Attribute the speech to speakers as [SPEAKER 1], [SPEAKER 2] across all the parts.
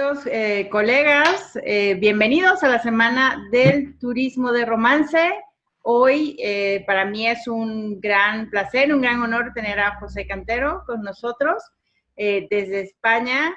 [SPEAKER 1] queridos colegas, bienvenidos a la Semana del Turismo de Romance. Hoy para mí es un gran placer, un gran honor tener a José Cantero con nosotros desde España.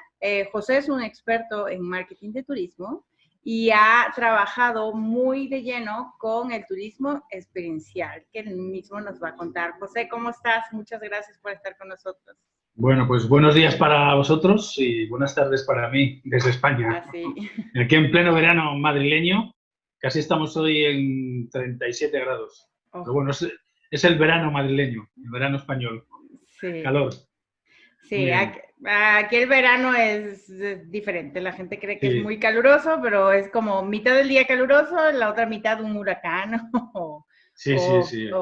[SPEAKER 1] José es un experto en marketing de turismo y ha trabajado muy de lleno con el turismo experiencial, que él mismo nos va a contar. José, ¿cómo estás? Muchas gracias por estar con nosotros.
[SPEAKER 2] Bueno, pues buenos días para vosotros y buenas tardes para mí desde España.
[SPEAKER 1] Así.
[SPEAKER 2] Aquí en pleno verano madrileño, casi estamos hoy en 37 grados.
[SPEAKER 1] Oh.
[SPEAKER 2] Pero bueno, es el verano madrileño, el verano español.
[SPEAKER 1] Sí.
[SPEAKER 2] Calor.
[SPEAKER 1] Sí, aquí el verano es diferente. La gente cree que
[SPEAKER 2] Sí.
[SPEAKER 1] es muy caluroso, pero es como mitad del día caluroso, la otra mitad un huracán o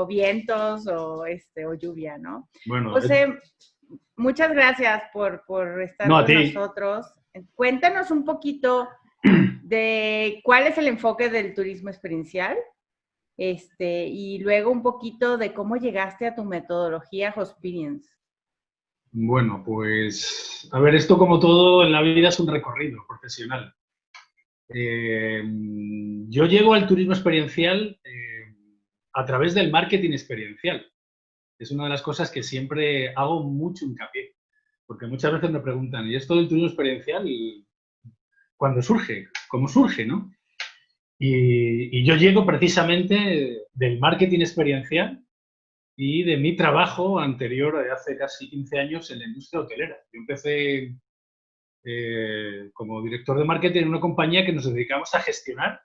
[SPEAKER 1] vientos o lluvia, ¿no?
[SPEAKER 2] Bueno,
[SPEAKER 1] José, muchas gracias por estar con nosotros. Cuéntanos un poquito de cuál es el enfoque del turismo experiencial y luego un poquito de cómo llegaste a tu metodología Hosperience.
[SPEAKER 2] Bueno, pues, a ver, esto como todo en la vida es un recorrido profesional. Yo llego al turismo experiencial a través del marketing experiencial. Es una de las cosas que siempre hago mucho hincapié, porque muchas veces me preguntan, ¿y esto del turismo experiencial cuándo surge? ¿Cómo surge, no? Y yo llego precisamente del marketing experiencial y de mi trabajo anterior de hace casi 15 años en la industria hotelera. Yo empecé como director de marketing en una compañía que nos dedicamos a gestionar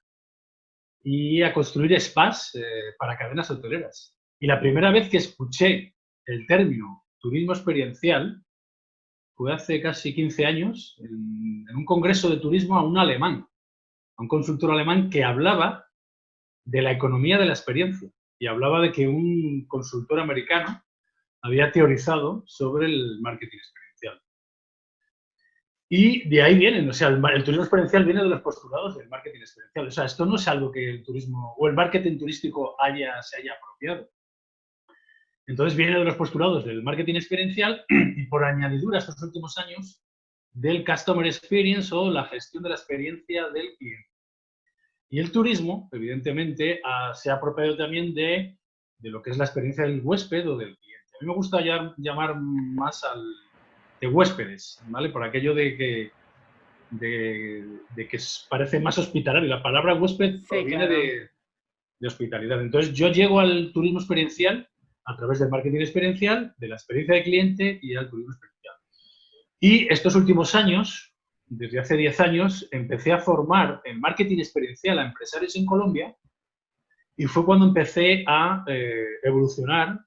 [SPEAKER 2] y a construir spas para cadenas hoteleras. Y la primera vez que escuché el término turismo experiencial fue hace casi 15 años en un congreso de turismo a un alemán, a un consultor alemán que hablaba de la economía de la experiencia y hablaba de que un consultor americano había teorizado sobre el marketing experiencial. Y de ahí vienen, o sea, el turismo experiencial viene de los postulados del marketing experiencial. O sea, esto no es algo que el turismo o el marketing turístico se haya apropiado. Entonces viene de los postulados del marketing experiencial y por añadidura estos últimos años del customer experience o la gestión de la experiencia del cliente. Y el turismo, evidentemente, se ha apropiado también de lo que es la experiencia del huésped o del cliente. A mí me gusta llamar más de huéspedes, ¿vale? Por aquello de que parece más hospitalario. La palabra huésped proviene de hospitalidad. Entonces, yo llego al turismo experiencial a través del marketing experiencial, de la experiencia de cliente y al turismo experiencial. Y estos últimos años, desde hace 10 años, empecé a formar en marketing experiencial a empresarios en Colombia y fue cuando empecé a evolucionar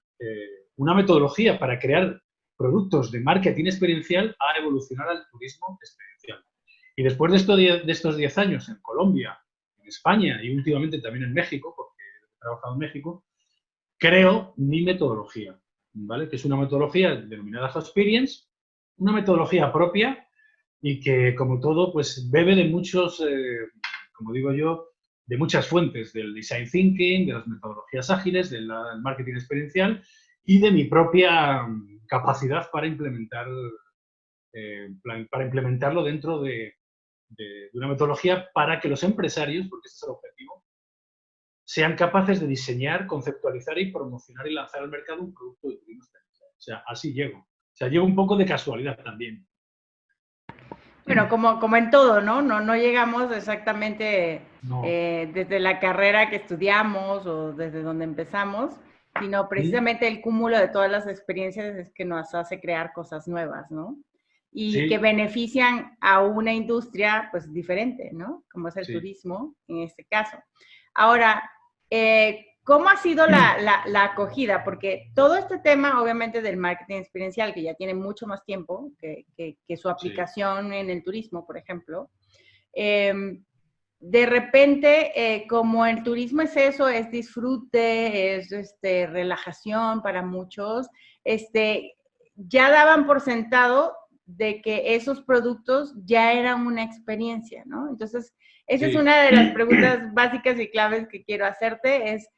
[SPEAKER 2] una metodología para crear productos de marketing experiencial a evolucionar al turismo experiencial. Y después de estos 10 años en Colombia, en España y últimamente también en México, porque he trabajado en México, creo mi metodología, ¿vale? Que es una metodología denominada Hosperience, una metodología propia y que, como todo, pues bebe de muchos, como digo yo, de muchas fuentes, del design thinking, de las metodologías ágiles, del marketing experiencial y de mi propia capacidad para implementarlo dentro de una metodología para que los empresarios, porque ese es el objetivo, sean capaces de diseñar, conceptualizar y promocionar y lanzar al mercado un producto de turismo experiencial. O sea, así llego. O sea, llego un poco de casualidad también.
[SPEAKER 1] Bueno, como en todo, ¿no? No llegamos exactamente desde la carrera que estudiamos o desde donde empezamos, sino precisamente el cúmulo de todas las experiencias es que nos hace crear cosas nuevas, ¿no? Y que benefician a una industria, pues, diferente, ¿no? Como es el turismo, en este caso. Ahora, ¿cómo ha sido la acogida? Porque todo este tema, obviamente, del marketing experiencial, que ya tiene mucho más tiempo que su aplicación en el turismo, por ejemplo, de repente, como el turismo es eso, es disfrute, es relajación para muchos, ya daban por sentado de que esos productos ya eran una experiencia, ¿no? Entonces, esa es una de las preguntas básicas y claves que quiero hacerte, es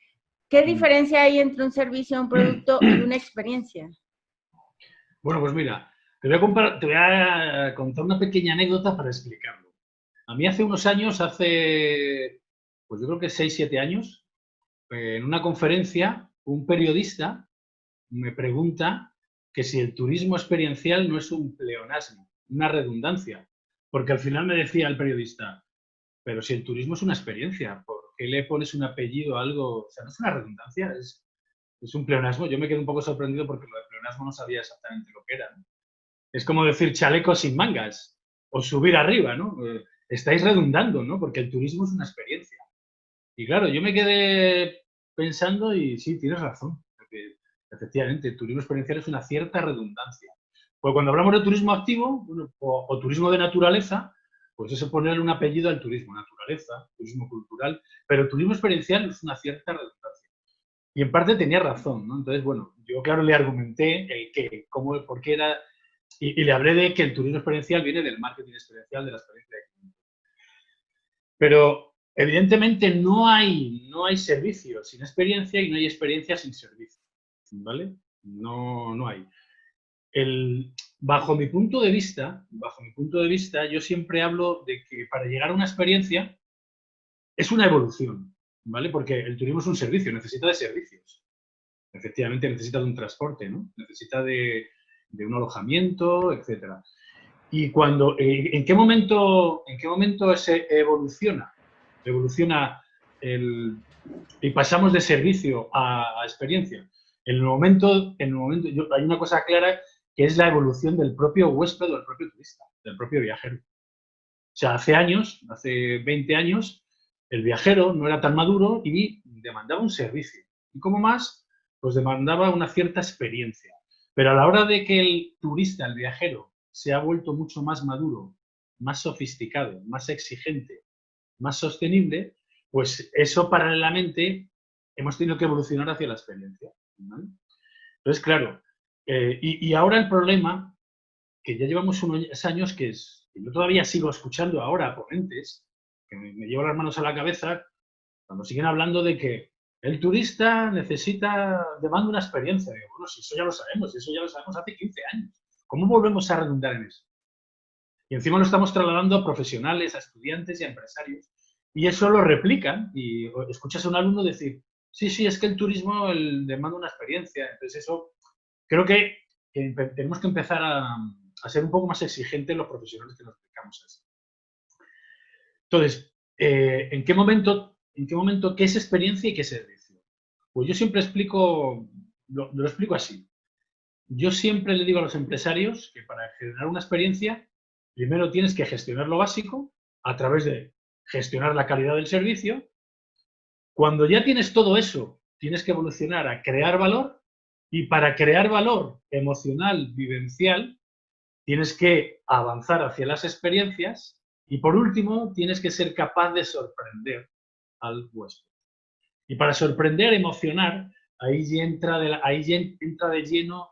[SPEAKER 1] ¿qué diferencia hay entre un servicio, un producto y una experiencia?
[SPEAKER 2] Bueno, pues mira, te voy a contar una pequeña anécdota para explicarlo. A mí hace unos años, pues yo creo que 6, 7 años, en una conferencia, un periodista me pregunta que si el turismo experiencial no es un pleonasmo, una redundancia. Porque al final me decía el periodista, pero si el turismo es una experiencia, ¿por qué le pones un apellido a algo? O sea, no es una redundancia, es un pleonasmo. Yo me quedé un poco sorprendido porque lo de pleonasmo no sabía exactamente lo que era, ¿no? Es como decir chaleco sin mangas o subir arriba, ¿no? Estáis redundando, ¿no? Porque el turismo es una experiencia. Y claro, yo me quedé pensando y sí, tienes razón. Porque efectivamente, el turismo experiencial es una cierta redundancia. Pues cuando hablamos de turismo activo bueno, o turismo de naturaleza, pues eso ponerle un apellido al turismo, naturaleza, turismo cultural, pero turismo experiencial es una cierta redundancia. Y en parte tenía razón, ¿no? Entonces, bueno, yo claro le argumenté el qué, cómo, por qué era, y le hablé de que el turismo experiencial viene del marketing experiencial, de la experiencia de cliente. Pero evidentemente no hay servicio sin experiencia y no hay experiencia sin servicio, ¿vale? No hay. Bajo mi punto de vista, yo siempre hablo de que para llegar a una experiencia es una evolución, ¿vale? Porque el turismo es un servicio, necesita de servicios. Efectivamente necesita de un transporte, ¿no? Necesita de un alojamiento, etcétera. Y cuando, ¿en qué momento se evoluciona? Evoluciona y pasamos de servicio a experiencia. En el momento hay una cosa clara que es la evolución del propio huésped o del propio turista, del propio viajero. O sea, hace 20 años, el viajero no era tan maduro y demandaba un servicio. Y como más, pues demandaba una cierta experiencia. Pero a la hora de que el turista, el viajero, se ha vuelto mucho más maduro, más sofisticado, más exigente, más sostenible, pues eso paralelamente hemos tenido que evolucionar hacia la experiencia, ¿vale? Entonces, claro, y ahora el problema, que ya llevamos unos años, que yo todavía sigo escuchando ahora a ponentes, que me llevo las manos a la cabeza, cuando siguen hablando de que el turista demanda una experiencia. Digo, bueno, si eso ya lo sabemos hace 15 años. ¿Cómo volvemos a redundar en eso? Y encima lo estamos trasladando a profesionales, a estudiantes y a empresarios. Y eso lo replican y escuchas a un alumno decir, sí, es que el turismo demanda una experiencia. Entonces eso, creo que tenemos que empezar a ser un poco más exigentes los profesionales que nos dedicamos a eso. Entonces, ¿en qué momento qué es experiencia y qué es servicio? Pues yo siempre lo explico así. Yo siempre le digo a los empresarios que para generar una experiencia, primero tienes que gestionar lo básico a través de gestionar la calidad del servicio. Cuando ya tienes todo eso, tienes que evolucionar a crear valor y para crear valor emocional, vivencial, tienes que avanzar hacia las experiencias y por último, tienes que ser capaz de sorprender al huésped. Y para sorprender, emocionar, ahí ya entra de lleno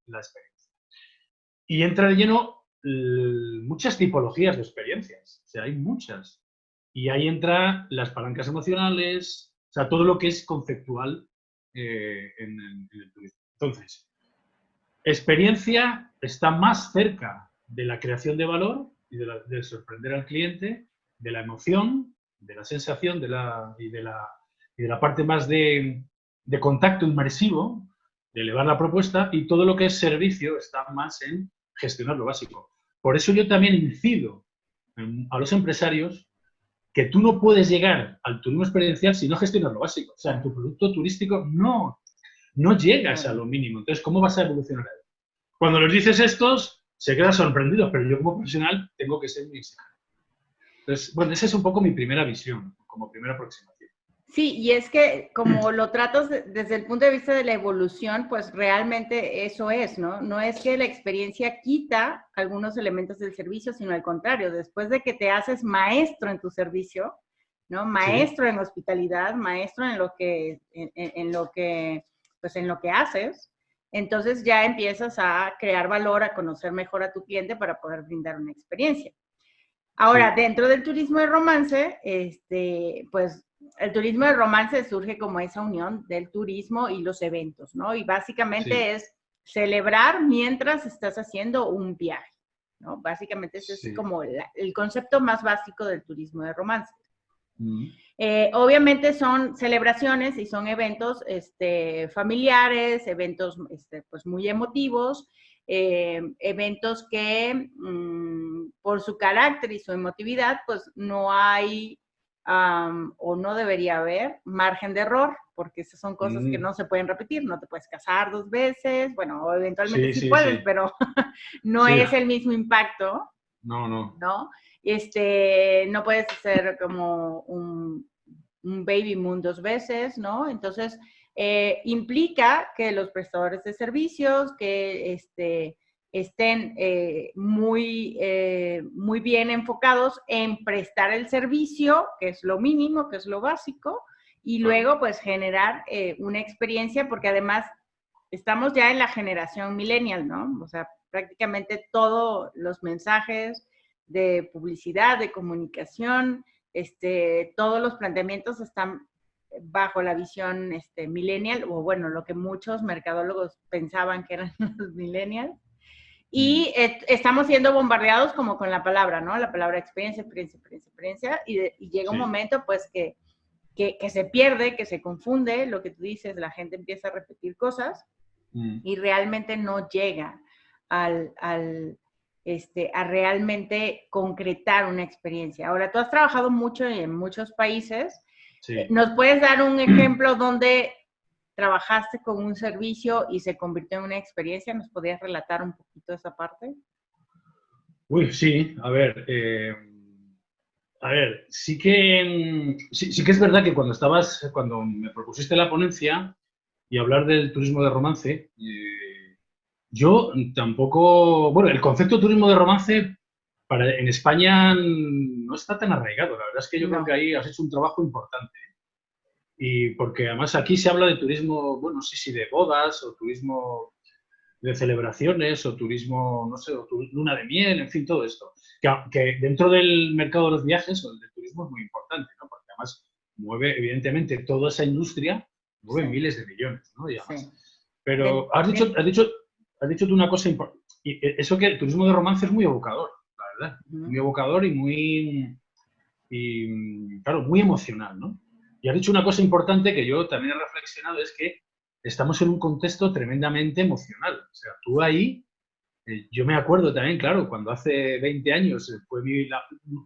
[SPEAKER 2] la experiencia. Y entra de lleno muchas tipologías de experiencias, o sea, hay muchas. Y ahí entran las palancas emocionales, o sea, todo lo que es conceptual en el turismo. Entonces, experiencia está más cerca de la creación de valor y de sorprender al cliente, de la emoción, de la sensación y de la parte más de contacto inmersivo, de elevar la propuesta, y todo lo que es servicio está más en gestionar lo básico. Por eso yo también incido a los empresarios que tú no puedes llegar al turismo experiencial si no gestionas lo básico. O sea, en tu producto turístico no llegas a lo mínimo. Entonces, ¿cómo vas a evolucionar ahí? Cuando les dices estos, se quedan sorprendidos, pero yo como profesional tengo que ser muy exigente. Entonces, bueno, esa es un poco mi primera visión, como primera aproximación.
[SPEAKER 1] Sí, y es que como lo tratas desde el punto de vista de la evolución, pues realmente eso es, ¿no? No es que la experiencia quita algunos elementos del servicio, sino al contrario, después de que te haces maestro en tu servicio, ¿no? Maestro en hospitalidad, maestro en lo que haces, entonces ya empiezas a crear valor, a conocer mejor a tu cliente para poder brindar una experiencia. Ahora, dentro del turismo de romance, pues el turismo de romance surge como esa unión del turismo y los eventos, ¿no? Y básicamente es celebrar mientras estás haciendo un viaje, ¿no? Básicamente ese es como el concepto más básico del turismo de romance. Obviamente son celebraciones y son eventos familiares, eventos pues muy emotivos, eventos que por su carácter y su emotividad pues no hay o no debería haber margen de error, porque esas son cosas que no se pueden repetir, no te puedes casar 2 veces, bueno, eventualmente sí puedes, pero no es el mismo impacto.
[SPEAKER 2] No.
[SPEAKER 1] ¿No? No puedes hacer como un baby moon 2 veces, ¿no? Entonces, implica que los prestadores de servicios que estén muy bien enfocados en prestar el servicio, que es lo mínimo, que es lo básico, y luego pues generar una experiencia, porque además estamos ya en la generación millennial, ¿no? O sea, prácticamente todos los mensajes de publicidad, de comunicación, todos los planteamientos están bajo la visión millennial, o bueno, lo que muchos mercadólogos pensaban que eran los millennials. Y estamos siendo bombardeados como con la palabra, ¿no? La palabra experiencia, y llega un momento, pues, que se pierde, que se confunde, lo que tú dices, la gente empieza a repetir cosas y realmente no llega a realmente concretar una experiencia. Ahora, tú has trabajado mucho en muchos países. Sí. ¿Nos puedes dar un ejemplo donde trabajaste con un servicio y se convirtió en una experiencia? ¿Nos podrías relatar un poquito esa parte?
[SPEAKER 2] Uy, sí. A ver, sí que es verdad que cuando me propusiste la ponencia y hablar del turismo de romance, yo tampoco... Bueno, el concepto de turismo de romance en España no está tan arraigado. La verdad es que yo creo que ahí has hecho un trabajo importante. Y porque además aquí se habla de turismo, bueno, no sé si de bodas o turismo de celebraciones o turismo, no sé, o luna de miel, en fin, todo esto. Que dentro del mercado de los viajes o del turismo es muy importante, ¿no? Porque además mueve, evidentemente, toda esa industria, mueve miles de millones, ¿no? Y además. Pero has dicho tú una cosa importante. Y eso que el turismo de romance es muy evocador, la verdad. Muy evocador y claro, muy emocional, ¿no? Y has dicho una cosa importante que yo también he reflexionado, es que estamos en un contexto tremendamente emocional. O sea, tú ahí, yo me acuerdo también, claro, cuando hace 20 años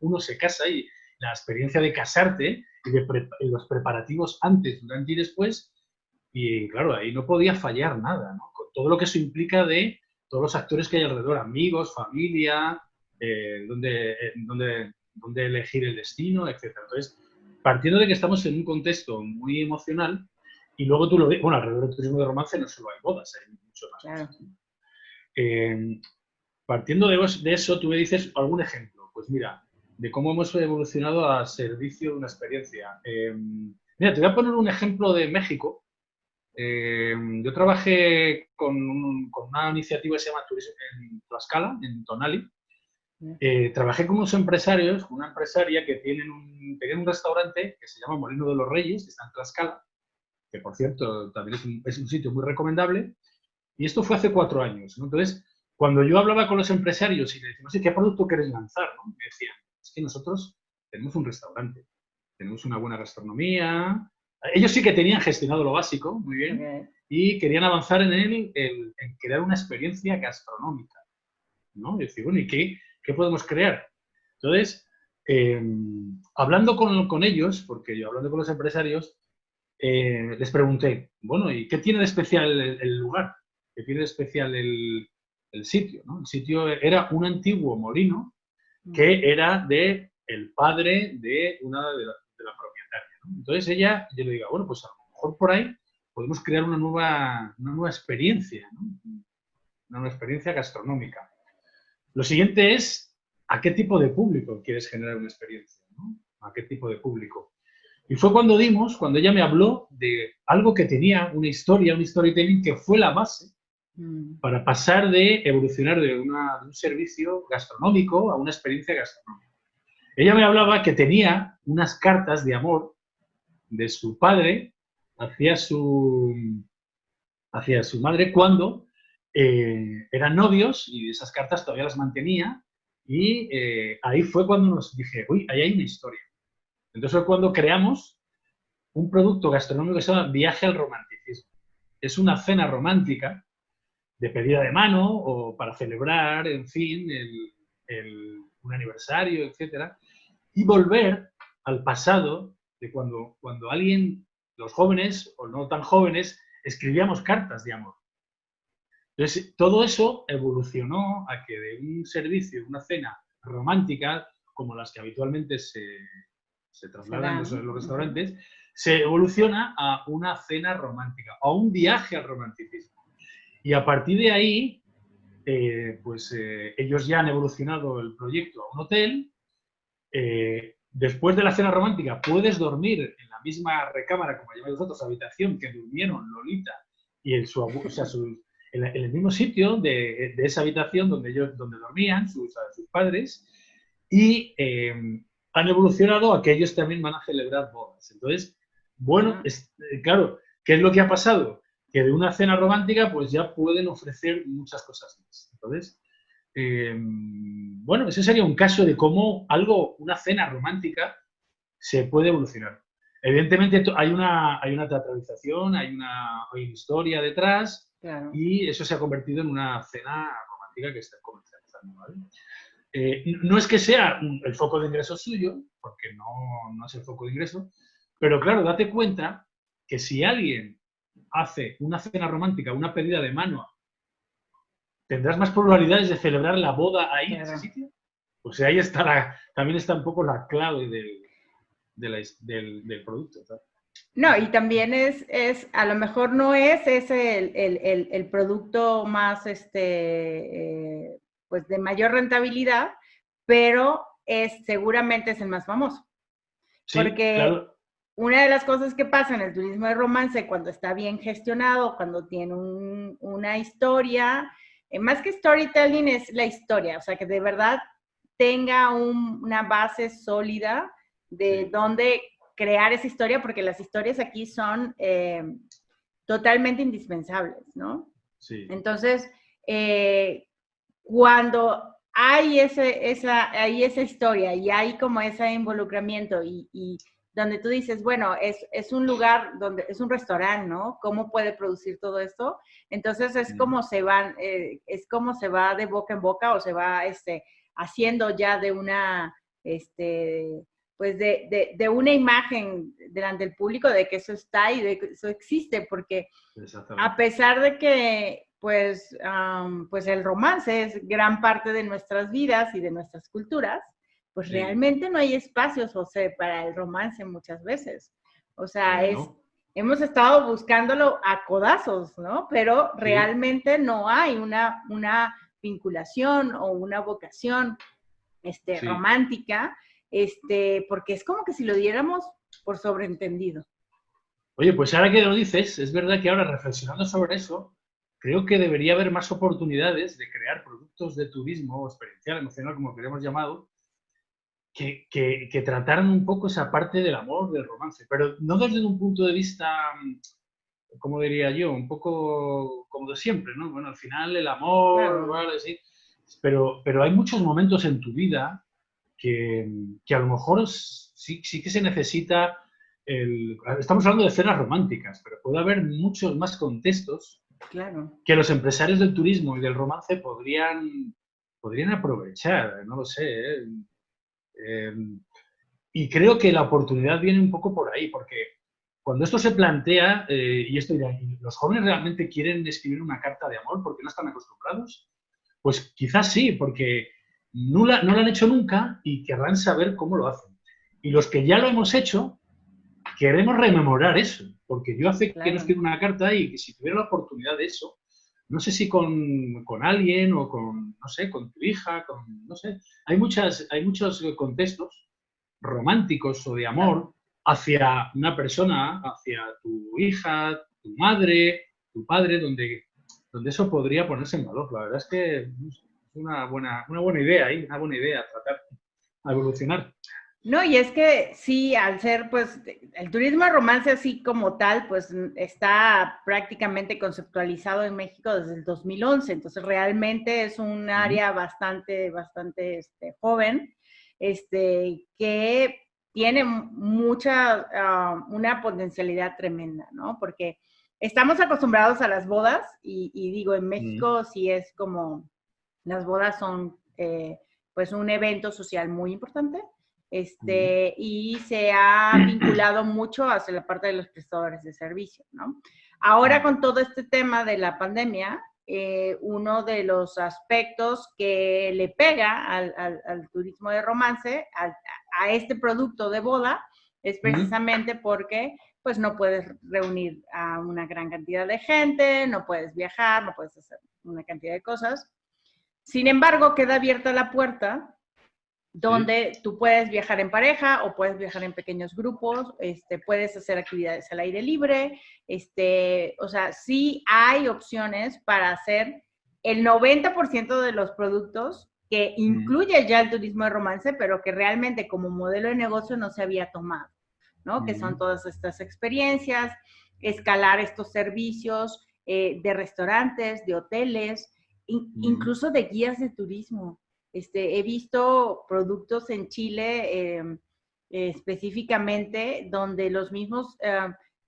[SPEAKER 2] uno se casa y la experiencia de casarte y los preparativos antes, durante y después, y claro, ahí no podía fallar nada, ¿no? Con todo lo que eso implica de todos los actores que hay alrededor, amigos, familia, dónde elegir el destino, etc. Entonces, partiendo de que estamos en un contexto muy emocional, y luego tú lo ves, bueno, alrededor del turismo de romance no solo hay bodas, hay mucho más. Claro. Partiendo de eso, tú me dices algún ejemplo. Pues mira, de cómo hemos evolucionado a servicio de una experiencia. Mira, te voy a poner un ejemplo de México. Yo trabajé con una iniciativa que se llama Turismo en Tlaxcala, en Tonali. Trabajé con unos empresarios, con una empresaria que tenían un restaurante que se llama Molino de los Reyes, que está en Tlaxcala, que por cierto también es un sitio muy recomendable, y esto fue hace 4 años, ¿no? Entonces, cuando yo hablaba con los empresarios y les decía, no sé, ¿qué producto quieres lanzar? ¿No? Me decían, es que nosotros tenemos un restaurante, tenemos una buena gastronomía. Ellos sí que tenían gestionado lo básico, muy bien, y querían avanzar en crear una experiencia gastronómica, ¿no? Y decir, bueno, ¿y qué podemos crear? Entonces, hablando con ellos, porque yo hablando con los empresarios, les pregunté, bueno, ¿y qué tiene de especial el lugar? ¿Qué tiene de especial el sitio? ¿No? El sitio era un antiguo molino que era del padre de una de la propietaria, ¿no? Entonces yo le digo, bueno, pues a lo mejor por ahí podemos crear una nueva experiencia, ¿no? Una nueva experiencia gastronómica. Lo siguiente es, ¿a qué tipo de público quieres generar una experiencia? ¿No? ¿A qué tipo de público? Y fue cuando ella me habló de algo que tenía una historia, un storytelling que fue la base para pasar de evolucionar de un servicio gastronómico a una experiencia gastronómica. Ella me hablaba que tenía unas cartas de amor de su padre hacia su madre cuando eran novios, y esas cartas todavía las mantenía, Y ahí fue cuando nos dije, uy, ahí hay una historia. Entonces fue cuando creamos un producto gastronómico que se llama Viaje al Romanticismo. Es una cena romántica de pedida de mano o para celebrar, en fin, un aniversario, etcétera, y volver al pasado de cuando alguien, los jóvenes o no tan jóvenes, escribíamos cartas de amor. Entonces, todo eso evolucionó a que de un servicio, una cena romántica, como las que habitualmente se trasladan en los restaurantes, se evoluciona a una cena romántica, a un viaje al romanticismo. Y a partir de ahí, ellos ya han evolucionado el proyecto a un hotel. Después de la cena romántica puedes dormir en la misma recámara, como llamáis vosotros, habitación que durmieron Lolita y en el mismo sitio de esa habitación donde dormían sus padres, y han evolucionado a que ellos también van a celebrar bodas. Entonces, bueno, claro, ¿qué es lo que ha pasado? Que de una cena romántica pues ya pueden ofrecer muchas cosas más. Entonces, bueno, ese sería un caso de cómo una cena romántica se puede evolucionar. Evidentemente hay una teatralización, hay una historia detrás, claro, y eso se ha convertido en una cena romántica que está comercializando, ¿vale? No es que sea el foco de ingreso suyo, porque no es el foco de ingreso, pero claro, date cuenta que si alguien hace una cena romántica, una pedida de mano, tendrás más probabilidades de celebrar la boda ahí, claro, en ese sitio. Pues ahí también está un poco la clave del producto, ¿sabes?
[SPEAKER 1] No, y también a lo mejor no es ese el producto más, pues de mayor rentabilidad, pero seguramente es el más famoso.
[SPEAKER 2] Sí,
[SPEAKER 1] porque
[SPEAKER 2] claro,
[SPEAKER 1] una de las cosas que pasa en el turismo de romance, cuando está bien gestionado, cuando tiene una historia, más que storytelling es la historia, o sea, que de verdad tenga una base sólida de dónde crear esa historia, porque las historias aquí son totalmente indispensables, ¿no?
[SPEAKER 2] Sí.
[SPEAKER 1] Entonces, cuando hay esa historia y hay como ese involucramiento y donde tú dices, bueno, es un lugar donde es un restaurante, ¿no? ¿Cómo puede producir todo esto? Entonces es como se va de boca en boca o se va haciendo ya de una, pues de una imagen delante del público de que eso está y de que eso existe, porque a pesar de que pues el romance es gran parte de nuestras vidas y de nuestras culturas, pues realmente no hay espacios, José, para el romance muchas veces. O sea, hemos estado buscándolo a codazos, ¿no? Pero realmente no hay una vinculación o una vocación romántica, porque es como que si lo diéramos por sobreentendido.
[SPEAKER 2] Oye, pues ahora que lo dices, es verdad que ahora reflexionando sobre eso, creo que debería haber más oportunidades de crear productos de turismo o experiencial, emocional, como queremos llamado, que trataran un poco esa parte del amor, del romance, pero no desde un punto de vista, como diría yo, un poco como de siempre, ¿no? Bueno, al final el amor, claro, ¿vale? Sí, pero hay muchos momentos en tu vida que a lo mejor sí que se necesita estamos hablando de cenas románticas, pero puede haber muchos más contextos, claro, que los empresarios del turismo y del romance podrían aprovechar, no lo sé. Y creo que la oportunidad viene un poco por ahí, porque cuando esto se plantea, los jóvenes realmente quieren escribir una carta de amor porque no están acostumbrados, pues quizás sí, porque no lo han hecho nunca y querrán saber cómo lo hacen. Y los que ya lo hemos hecho, queremos rememorar eso, porque yo hace que no escribo una carta y que si tuviera la oportunidad de eso, no sé si con alguien o no sé, con tu hija, no sé. Hay muchos contextos románticos o de amor hacia una persona, hacia tu hija, tu madre, tu padre, donde eso podría ponerse en valor. La verdad es que es una buena idea ahí, una buena idea tratar a evolucionar.
[SPEAKER 1] No, y es que sí, al ser, pues, el turismo de romance así como tal, pues, está prácticamente conceptualizado en México desde el 2011, entonces realmente es un área bastante joven, que tiene una potencialidad tremenda, ¿no? Porque estamos acostumbrados a las bodas y digo, en México sí es como, las bodas son, pues, un evento social muy importante, y se ha vinculado mucho hacia la parte de los prestadores de servicio, ¿no? Ahora con todo este tema de la pandemia, uno de los aspectos que le pega al turismo de romance, a este producto de boda, es precisamente porque pues no puedes reunir a una gran cantidad de gente, no puedes viajar, no puedes hacer una cantidad de cosas. Sin embargo, queda abierta la puerta donde tú puedes viajar en pareja o puedes viajar en pequeños grupos, puedes hacer actividades al aire libre, o sea, sí hay opciones para hacer el 90% de los productos que incluye ya el turismo de romance, pero que realmente como modelo de negocio no se había tomado, ¿no? Que son todas estas experiencias, escalar estos servicios de restaurantes, de hoteles, incluso de guías de turismo. He visto productos en Chile específicamente donde los mismos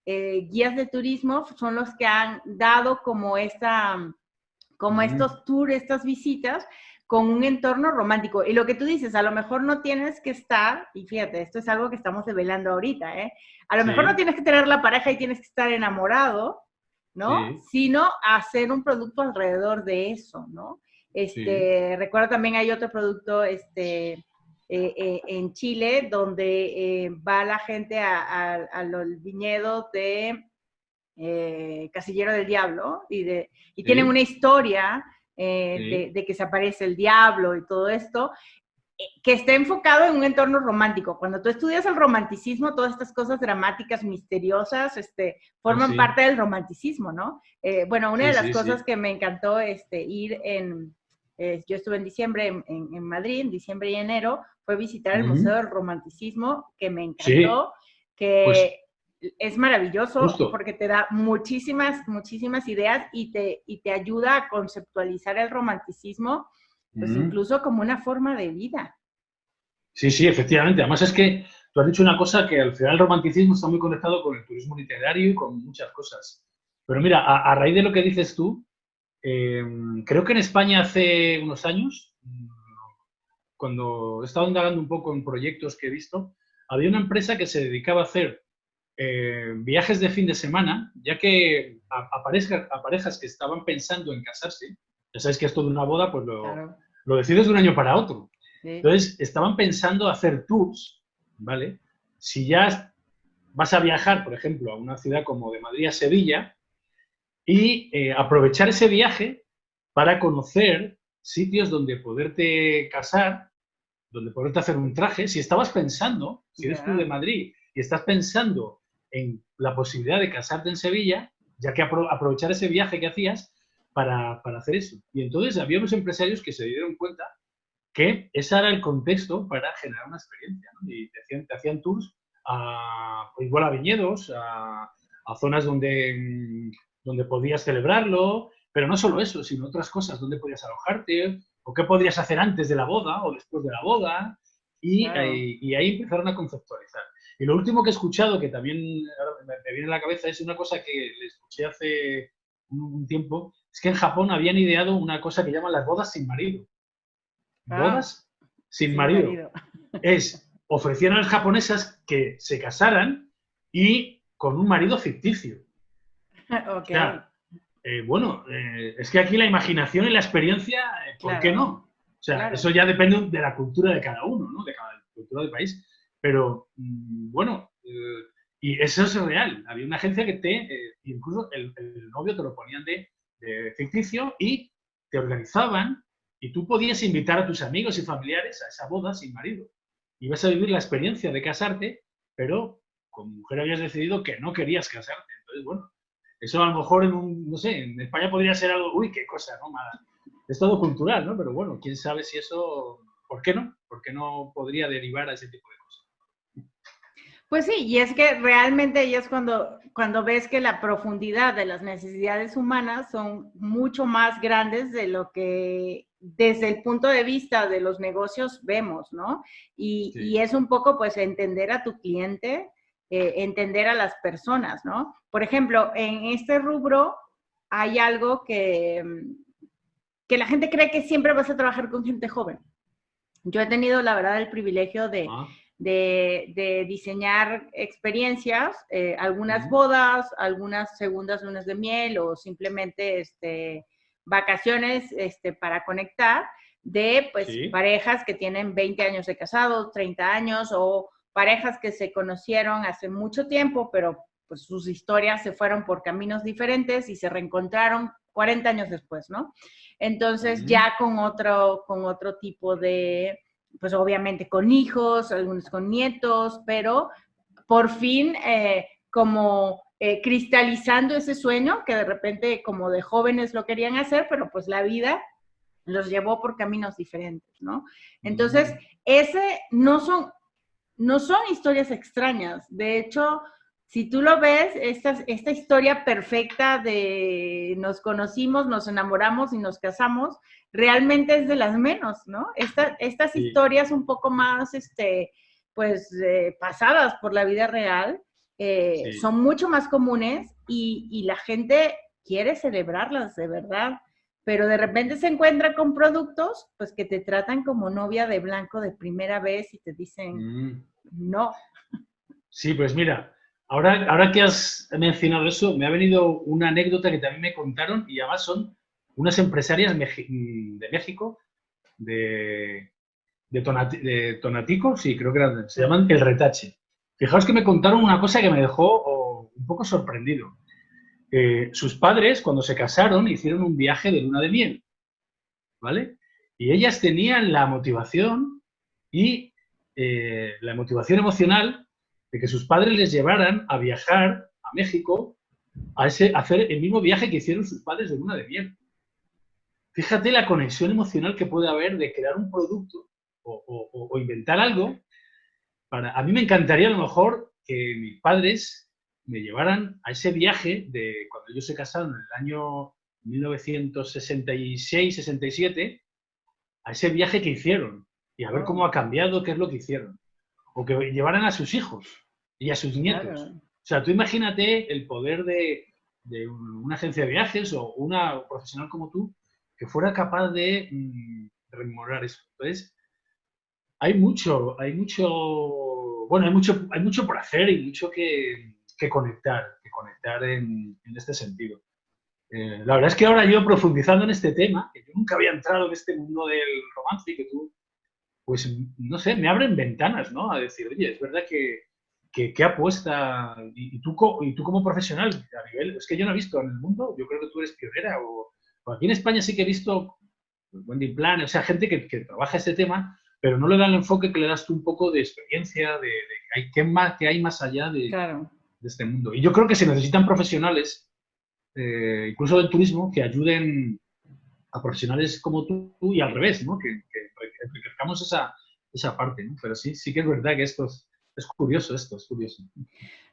[SPEAKER 1] guías de turismo son los que han dado como estos tours, estas visitas con un entorno romántico. Y lo que tú dices, a lo mejor no tienes que estar, y fíjate, esto es algo que estamos develando ahorita, a lo mejor no tienes que tener la pareja y tienes que estar enamorado, ¿no? Sino hacer un producto alrededor de eso, ¿no? Recuerdo también hay otro producto en Chile donde va la gente al viñedo de Casillero del Diablo y tienen una historia de que se aparece el diablo y todo esto, que está enfocado en un entorno romántico. Cuando tú estudias el romanticismo, todas estas cosas dramáticas, misteriosas, forman parte del romanticismo, ¿no? Bueno, una de las cosas que me encantó ir yo estuve en diciembre en Madrid, en diciembre y enero, fue visitar el Museo del Romanticismo, que me encantó, que pues, es maravilloso porque te da muchísimas ideas y te ayuda a conceptualizar el romanticismo, pues incluso como una forma de vida.
[SPEAKER 2] Sí, efectivamente. Además es que tú has dicho una cosa que al final el romanticismo está muy conectado con el turismo literario y con muchas cosas. Pero mira, a raíz de lo que dices tú, creo que en España hace unos años, cuando he estado indagando un poco en proyectos que he visto, había una empresa que se dedicaba a hacer viajes de fin de semana, ya que a parejas que estaban pensando en casarse, ya sabes que esto de una boda, pues lo decides de un año para otro. Entonces, estaban pensando hacer tours, ¿vale? Si ya vas a viajar, por ejemplo, a una ciudad como de Madrid a Sevilla, y aprovechar ese viaje para conocer sitios donde poderte casar, donde poderte hacer un traje. Si estabas pensando, si eres tú de Madrid y estás pensando en la posibilidad de casarte en Sevilla, ya que aprovechar ese viaje que hacías para hacer eso. Y entonces había unos empresarios que se dieron cuenta que ese era el contexto para generar una experiencia, ¿no? Y te hacían tours igual a viñedos, a zonas donde podías celebrarlo, pero no solo eso, sino otras cosas, donde podías alojarte, o qué podrías hacer antes de la boda o después de la boda, y ahí empezaron a conceptualizar. Y lo último que he escuchado, que también me viene a la cabeza, es una cosa que le escuché hace un tiempo, es que en Japón habían ideado una cosa que llaman las bodas sin marido. Bodas sin marido. Ofrecían a las japonesas que se casaran y con un marido ficticio. O sea, es que aquí la imaginación y la experiencia, ¿por qué no? O sea, eso ya depende de la cultura de cada uno, ¿no? De cada cultura del país. Pero, y eso es real. Había una agencia que incluso el novio te lo ponían de ficticio y te organizaban y tú podías invitar a tus amigos y familiares a esa boda sin marido. Ibas a vivir la experiencia de casarte, pero como mujer habías decidido que no querías casarte. Entonces, bueno, eso a lo mejor no sé, en España podría ser algo, uy, qué cosa, ¿no? Es todo cultural, ¿no? Pero bueno, quién sabe si eso, ¿por qué no? ¿Por qué no podría derivar a ese tipo de cosas?
[SPEAKER 1] Pues sí, y es que realmente ahí es cuando ves que la profundidad de las necesidades humanas son mucho más grandes de lo que desde el punto de vista de los negocios vemos, ¿no? Y es un poco pues entender a tu cliente, entender a las personas, ¿no? Por ejemplo, en este rubro hay algo que la gente cree que siempre vas a trabajar con gente joven. Yo he tenido, la verdad, el privilegio de diseñar experiencias, algunas bodas, algunas segundas lunas de miel o simplemente vacaciones para conectar de pues, parejas que tienen 20 años de casados, 30 años o parejas que se conocieron hace mucho tiempo, pero pues sus historias se fueron por caminos diferentes y se reencontraron 40 años después, ¿no? Entonces ya con otro tipo de, pues obviamente con hijos, algunos con nietos, pero por fin como cristalizando ese sueño que de repente como de jóvenes lo querían hacer, pero pues la vida los llevó por caminos diferentes, ¿no? Entonces, ese no son historias extrañas. De hecho, si tú lo ves, esta historia perfecta de nos conocimos, nos enamoramos y nos casamos, realmente es de las menos, ¿no? Estas historias un poco más, pues, pasadas por la vida real, son mucho más comunes y la gente quiere celebrarlas de verdad, pero de repente se encuentra con productos, pues, que te tratan como novia de blanco de primera vez y te dicen, no.
[SPEAKER 2] Sí, pues mira, ahora que has mencionado eso, me ha venido una anécdota que también me contaron y además son unas empresarias de México, de Tonatico, sí, creo que se llaman El Retache. Fijaos que me contaron una cosa que me dejó un poco sorprendido. Sus padres, cuando se casaron, hicieron un viaje de luna de miel, ¿vale? Y ellas tenían la motivación y la motivación emocional de que sus padres les llevaran a viajar a México a hacer el mismo viaje que hicieron sus padres de luna de miel. Fíjate la conexión emocional que puede haber de crear un producto o inventar algo. A mí me encantaría a lo mejor que mis padres me llevaran a ese viaje de cuando ellos se casaron en el año 1966-67, a ese viaje que hicieron y a ver cómo ha cambiado, qué es lo que hicieron. O que llevaran a sus hijos y a sus nietos. Claro. O sea, tú imagínate el poder de una agencia de viajes o una profesional como tú que fuera capaz de rememorar eso. Entonces, hay mucho por hacer y mucho que conectar en este sentido. La verdad es que ahora yo profundizando en este tema, que yo nunca había entrado en este mundo del romance y que tú, pues, no sé, me abren ventanas, ¿no? A decir, oye, es verdad que apuesta, y tú como profesional, a nivel, es que yo no he visto en el mundo, yo creo que tú eres pionera, o aquí en España sí que he visto Wendy Plan, o sea, gente que trabaja este tema, pero no le da el enfoque que le das tú un poco de experiencia, de qué hay más allá de este mundo. Y yo creo que se necesitan profesionales, incluso del turismo, que ayuden a profesionales como tú y al revés, ¿no? Que enriquezcamos esa parte, ¿no? Pero sí que es verdad que es curioso.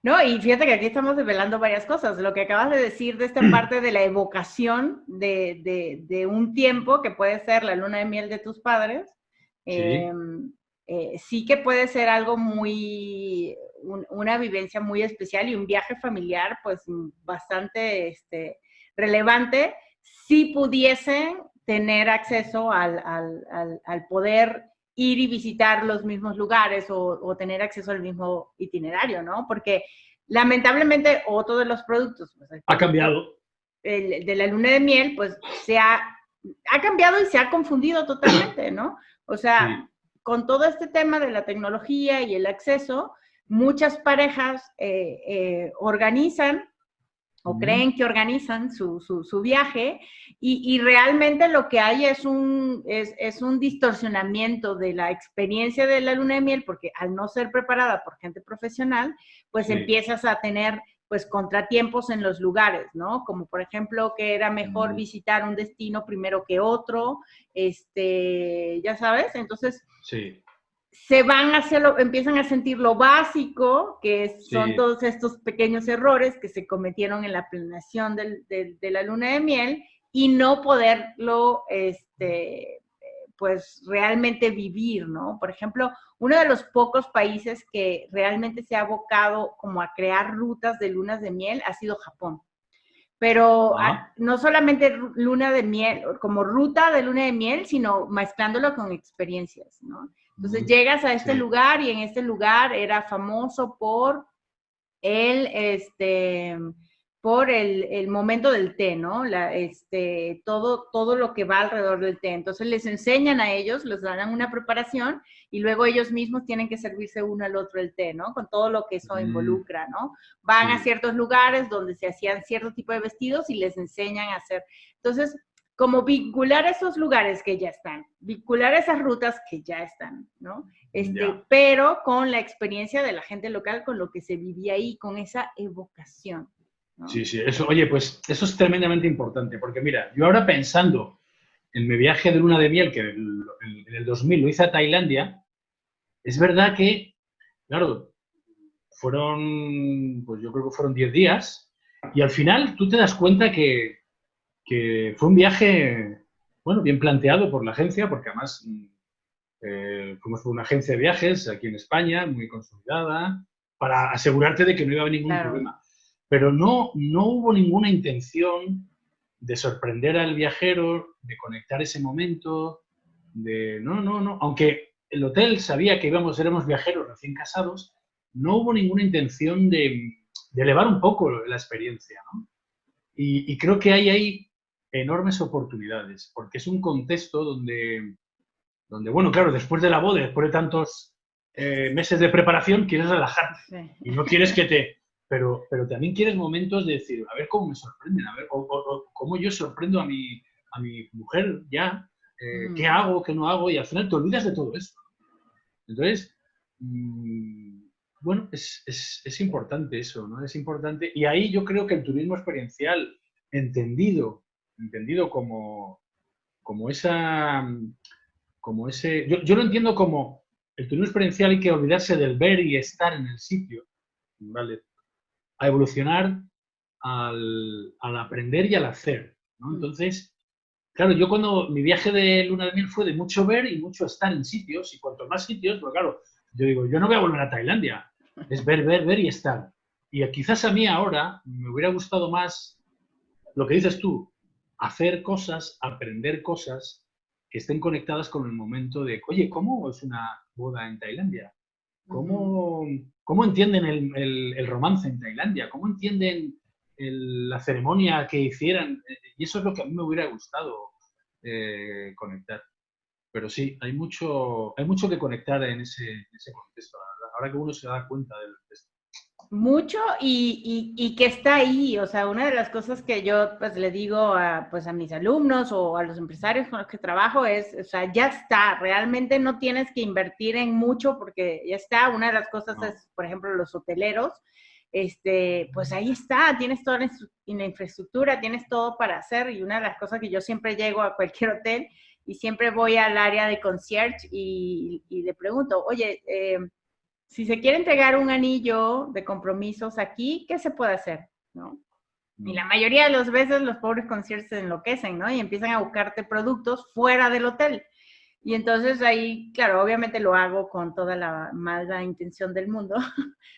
[SPEAKER 1] No, y fíjate que aquí estamos desvelando varias cosas. Lo que acabas de decir de esta parte de la evocación de un tiempo que puede ser la luna de miel de tus padres, sí que puede ser algo una vivencia muy especial y un viaje familiar, pues bastante relevante, si pudiesen tener acceso al poder ir y visitar los mismos lugares o tener acceso al mismo itinerario, ¿no? Porque lamentablemente otro de los productos pues,
[SPEAKER 2] ha cambiado.
[SPEAKER 1] De la luna de miel, pues ha cambiado y se ha confundido totalmente, ¿no? O sea, con todo este tema de la tecnología y el acceso, muchas parejas organizan o creen que organizan su viaje y realmente lo que hay es un distorsionamiento de la experiencia de la luna de miel porque al no ser preparada por gente profesional, pues empiezas a tener pues contratiempos en los lugares, ¿no? Como por ejemplo que era mejor visitar un destino primero que otro, ya sabes, entonces empiezan a sentir lo básico, que son todos estos pequeños errores que se cometieron en la planeación de la luna de miel y no poderlo, pues realmente vivir, ¿no? Por ejemplo, uno de los pocos países que realmente se ha abocado como a crear rutas de lunas de miel ha sido Japón. Pero no solamente luna de miel, como ruta de luna de miel, sino mezclándolo con experiencias, ¿no? Entonces llegas a este lugar y en este lugar era famoso por el momento del té, ¿no? Todo lo que va alrededor del té. Entonces les enseñan a ellos, les dan una preparación y luego ellos mismos tienen que servirse uno al otro el té, ¿no? Con todo lo que eso involucra, ¿no? Van a ciertos lugares donde se hacían cierto tipo de vestidos y les enseñan a hacer. Entonces, como vincular esos lugares que ya están, vincular esas rutas que ya están, ¿no? Pero con la experiencia de la gente local, con lo que se vivía ahí, con esa evocación, ¿no?
[SPEAKER 2] Sí, eso, oye, pues eso es tremendamente importante, porque mira, yo ahora pensando en mi viaje de luna de miel, que en el 2000 lo hice a Tailandia, es verdad que, claro, pues yo creo que fueron 10 días, y al final tú te das cuenta que fue un viaje, bueno, bien planteado por la agencia, porque además fuimos por una agencia de viajes aquí en España, muy consolidada, para asegurarte de que no iba a haber ningún problema. Pero no hubo ninguna intención de sorprender al viajero, de conectar ese momento, no. Aunque el hotel sabía que éramos viajeros recién casados, no hubo ninguna intención de elevar un poco la experiencia, ¿no? Y creo que hay ahí enormes oportunidades, porque es un contexto donde, bueno, claro, después de la boda, después de tantos meses de preparación, quieres relajarte y no quieres pero también quieres momentos de decir, a ver cómo me sorprenden, a ver o cómo yo sorprendo a mi mujer ya, qué hago, qué no hago, y al final te olvidas de todo eso. Entonces, bueno, es importante eso, ¿no? Es importante. Y ahí yo creo que el turismo experiencial, entendido como ese... Yo lo entiendo como el turismo experiencial hay que olvidarse del ver y estar en el sitio, ¿vale? A evolucionar al aprender y al hacer, ¿no? Entonces, claro, yo cuando mi viaje de luna de miel fue de mucho ver y mucho estar en sitios, y cuanto más sitios, pues claro, yo digo, yo no voy a volver a Tailandia, es ver y estar. Y quizás a mí ahora me hubiera gustado más lo que dices tú, hacer cosas, aprender cosas que estén conectadas con el momento de, oye, ¿cómo es una boda en Tailandia? ¿Cómo entienden el romance en Tailandia? ¿Cómo entienden la ceremonia que hicieran? Y eso es lo que a mí me hubiera gustado conectar. Pero sí, hay mucho que conectar en ese contexto, ahora que uno se da cuenta del contexto.
[SPEAKER 1] Mucho y que está ahí, o sea, una de las cosas que yo pues le digo pues a mis alumnos o a los empresarios con los que trabajo es, o sea, ya está, realmente no tienes que invertir en mucho porque ya está. Una de las cosas es, por ejemplo, los hoteleros, pues ahí está, tienes toda la infraestructura, tienes todo para hacer, y una de las cosas que yo siempre llego a cualquier hotel y siempre voy al área de concierge y le pregunto, oye, si se quiere entregar un anillo de compromisos aquí, ¿qué se puede hacer? ¿No? Y la mayoría de las veces los pobres conciertos se enloquecen, ¿no? Y empiezan a buscarte productos fuera del hotel. Y entonces ahí, claro, obviamente lo hago con toda la mala intención del mundo,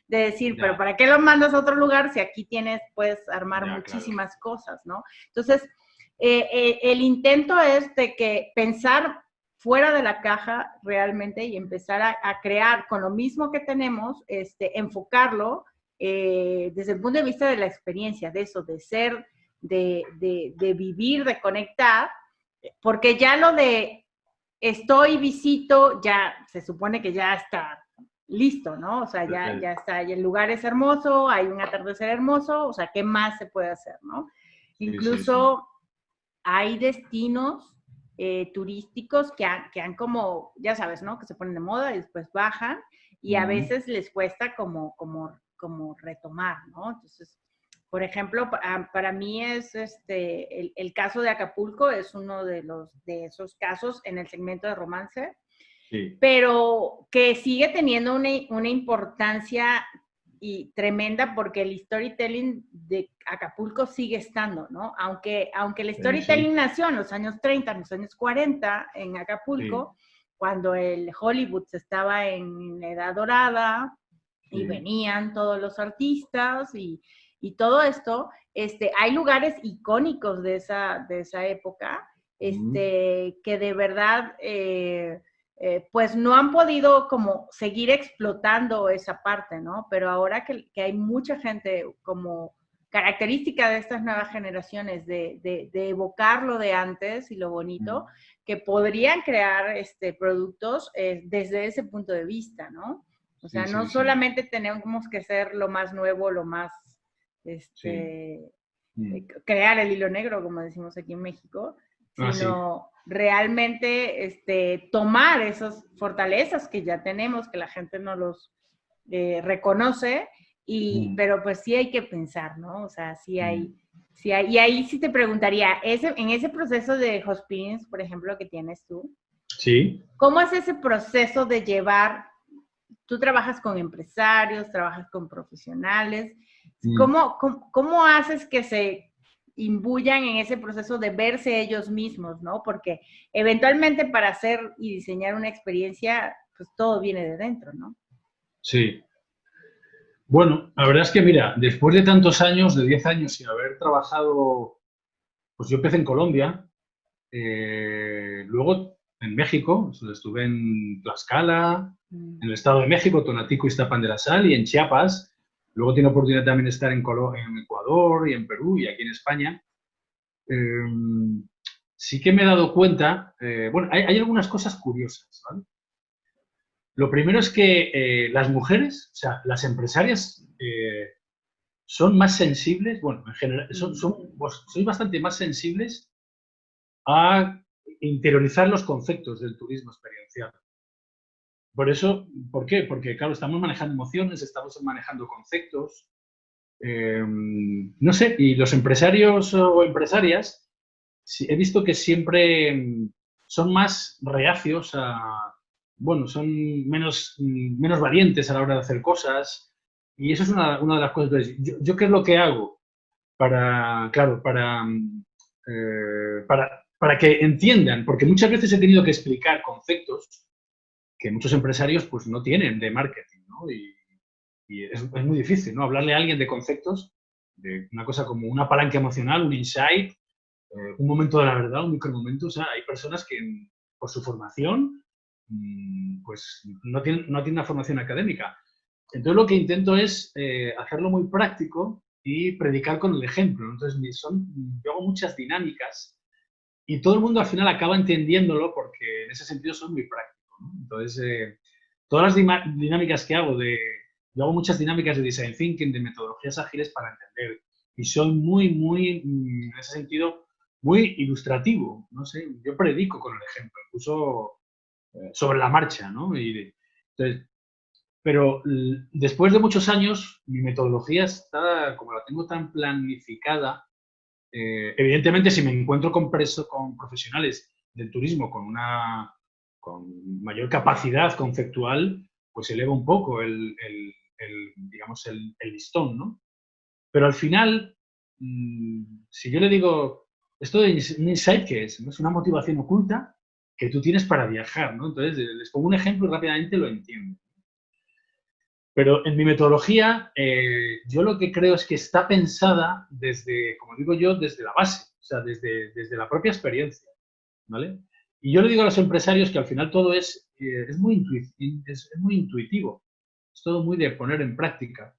[SPEAKER 1] de decir, pero ¿para qué lo mandas a otro lugar si aquí puedes armar muchísimas cosas, ¿no? Entonces, el intento es de que pensar fuera de la caja realmente y empezar a crear con lo mismo que tenemos, enfocarlo desde el punto de vista de la experiencia, de eso, de ser, de vivir, de conectar, porque ya lo de visito, ya se supone que ya está listo, ¿no? O sea, ya está, y el lugar es hermoso, hay un atardecer hermoso, o sea, ¿qué más se puede hacer, no? Incluso hay destinos turísticos que han como, ya sabes, ¿no? Que se ponen de moda y después bajan, y a veces les cuesta como retomar, ¿no? Entonces, por ejemplo, para mí es el caso de Acapulco es uno de esos casos en el segmento de romance,
[SPEAKER 2] Sí.
[SPEAKER 1] pero que sigue teniendo una importancia y tremenda porque el storytelling de Acapulco sigue estando, ¿no? Aunque el storytelling nació en los años 30, en los años 40 en Acapulco, cuando el Hollywood estaba en edad dorada y venían todos los artistas y todo esto, hay lugares icónicos de esa época, que de verdad pues no han podido como seguir explotando esa parte, ¿no? Pero ahora que hay mucha gente como característica de estas nuevas generaciones de evocar lo de antes y lo bonito, que podrían crear productos desde ese punto de vista, ¿no? O sea, no solamente tenemos que ser lo más nuevo, lo más, crear el hilo negro, como decimos aquí en México, sino realmente tomar esas fortalezas que ya tenemos, que la gente no los reconoce, pero pues sí hay que pensar, ¿no? O sea, sí hay, y ahí sí te preguntaría, en ese proceso de Hospins, por ejemplo, que tienes tú, ¿cómo es ese proceso de llevar? Tú trabajas con empresarios, trabajas con profesionales. ¿Cómo haces que se imbuyan en ese proceso de verse ellos mismos, ¿no? Porque eventualmente para hacer y diseñar una experiencia, pues todo viene de dentro, ¿no?
[SPEAKER 2] Sí. Bueno, la verdad es que, mira, después de tantos años, de 10 años sin haber trabajado, pues yo empecé en Colombia, luego en México, estuve en Tlaxcala, en el Estado de México, Tonatico, Iztapan de la Sal, y en Chiapas. Luego tiene oportunidad también de estar en Ecuador y en Perú y aquí en España. Sí que me he dado cuenta, bueno, hay algunas cosas curiosas, ¿vale? Lo primero es que las mujeres, o sea, las empresarias son más sensibles, bueno, en general, sois bastante más sensibles a interiorizar los conceptos del turismo experiencial. Por eso, ¿por qué? Porque, claro, estamos manejando emociones, estamos manejando conceptos, no sé, y los empresarios o empresarias, he visto que siempre son más reacios bueno, son menos valientes a la hora de hacer cosas, y eso es una de las cosas. ¿Yo qué es lo que hago? Claro, para que entiendan, porque muchas veces he tenido que explicar conceptos que muchos empresarios pues no tienen de marketing, ¿no? Y es muy difícil, ¿no? Hablarle a alguien de conceptos, de una cosa como una palanca emocional, un insight, un momento de la verdad, un micromomento. O sea, hay personas que por su formación pues no tienen una formación académica. Entonces lo que intento es hacerlo muy práctico y predicar con el ejemplo. Entonces yo hago muchas dinámicas y todo el mundo al final acaba entendiéndolo porque en ese sentido soy muy práctico, ¿no? Entonces, todas las dinámicas que hago, yo hago muchas dinámicas de design thinking, de metodologías ágiles para entender. Y soy muy, en ese sentido, muy ilustrativo. No sé, yo predico con el ejemplo, incluso sobre la marcha, ¿no? Entonces, pero después de muchos años, mi metodología está, como la tengo tan planificada, evidentemente, si me encuentro con profesionales del turismo con mayor capacidad conceptual, pues elevo un poco digamos, el listón, ¿no? Pero al final, si yo le digo, esto de un insight, ¿qué es? ¿No? Es una motivación oculta que tú tienes para viajar, ¿no? Entonces, les pongo un ejemplo y rápidamente lo entiendo. Pero en mi metodología, yo lo que creo es que está pensada desde, como digo yo, desde la base, o sea, desde la propia experiencia, ¿vale? Y yo le digo a los empresarios que al final todo es muy intuitivo, es todo muy de poner en práctica,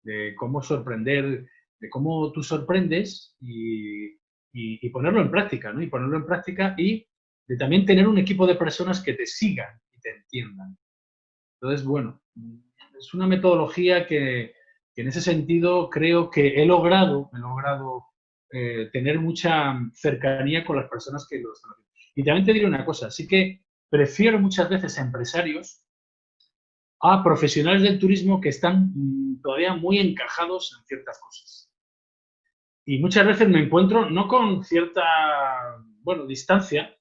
[SPEAKER 2] de cómo sorprender, de cómo tú sorprendes y ponerlo en práctica, ¿no? Y ponerlo en práctica y de también tener un equipo de personas que te sigan y te entiendan. Entonces, bueno, es una metodología que en ese sentido creo que he logrado tener mucha cercanía con las personas que lo están haciendo. Y también te diré una cosa, sí que prefiero muchas veces a empresarios a profesionales del turismo que están todavía muy encajados en ciertas cosas. Y muchas veces me encuentro no con cierta, bueno, distancia,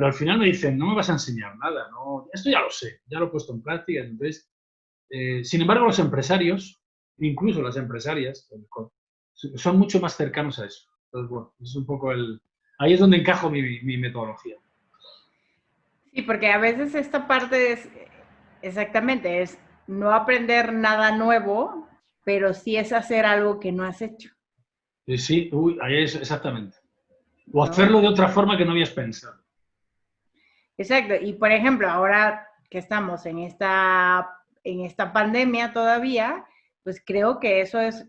[SPEAKER 2] pero al final me dicen, no me vas a enseñar nada, no, esto ya lo sé, ya lo he puesto en práctica. Entonces, sin embargo, los empresarios, incluso las empresarias, son mucho más cercanos a eso. Entonces, bueno, es un poco ahí es donde encajo mi metodología.
[SPEAKER 1] Sí, porque a veces esta parte es, exactamente, es no aprender nada nuevo, pero sí es hacer algo que no has hecho.
[SPEAKER 2] Sí, ahí es exactamente. O
[SPEAKER 1] ¿No?
[SPEAKER 2] hacerlo de otra forma que no habías pensado.
[SPEAKER 1] Exacto. Y por ejemplo, ahora que estamos en esta pandemia todavía, pues creo que eso es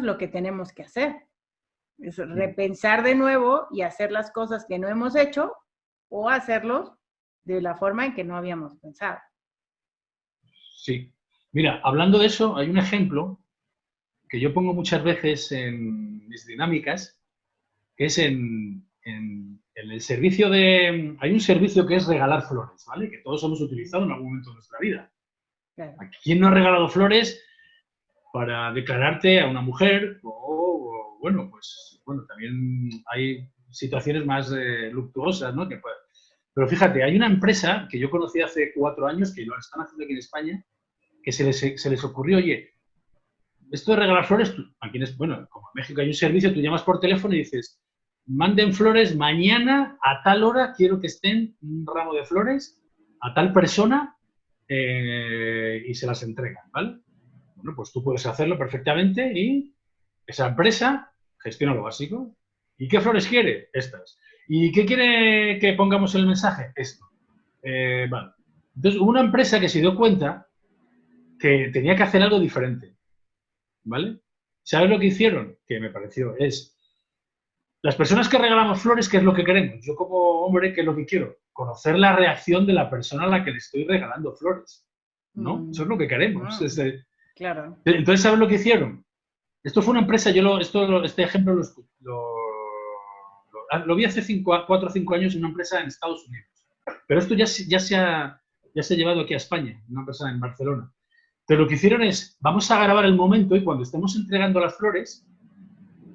[SPEAKER 1] lo que tenemos que hacer. Es repensar de nuevo y hacer las cosas que no hemos hecho o hacerlos de la forma en que no habíamos pensado.
[SPEAKER 2] Sí. Mira, hablando de eso, hay un ejemplo que yo pongo muchas veces en mis dinámicas, que es en el servicio de... Hay un servicio que es regalar flores, ¿vale? Que todos hemos utilizado en algún momento de nuestra vida.
[SPEAKER 1] Claro.
[SPEAKER 2] ¿A quién no ha regalado flores para declararte a una mujer? O bueno, pues bueno, también hay situaciones más luctuosas, ¿no? Pero fíjate, hay una empresa que yo conocí hace 4 años, que lo están haciendo aquí en España, que se les ocurrió, oye, esto de regalar flores, aquí bueno, como en México hay un servicio, tú llamas por teléfono y dices, manden flores mañana a tal hora, quiero que estén un ramo de flores a tal persona y se las entregan, ¿vale? Bueno, pues tú puedes hacerlo perfectamente y esa empresa gestiona lo básico. ¿Y qué flores quiere? Estas. ¿Y qué quiere que pongamos en el mensaje? Esto. Vale. Entonces, hubo una empresa que se dio cuenta que tenía que hacer algo diferente. ¿Vale? ¿Sabes lo que hicieron? Que me pareció, las personas que regalamos flores, ¿qué es lo que queremos? Yo como hombre, ¿qué es lo que quiero? Conocer la reacción de la persona a la que le estoy regalando flores, ¿no? Eso es lo que queremos.
[SPEAKER 1] Claro.
[SPEAKER 2] Entonces, ¿sabes lo que hicieron? Esto fue una empresa, este ejemplo lo vi hace 4 o 5 años en una empresa en Estados Unidos. Pero esto ya se ha llevado aquí a España, una empresa en Barcelona. Pero lo que hicieron es, vamos a grabar el momento y cuando estemos entregando las flores,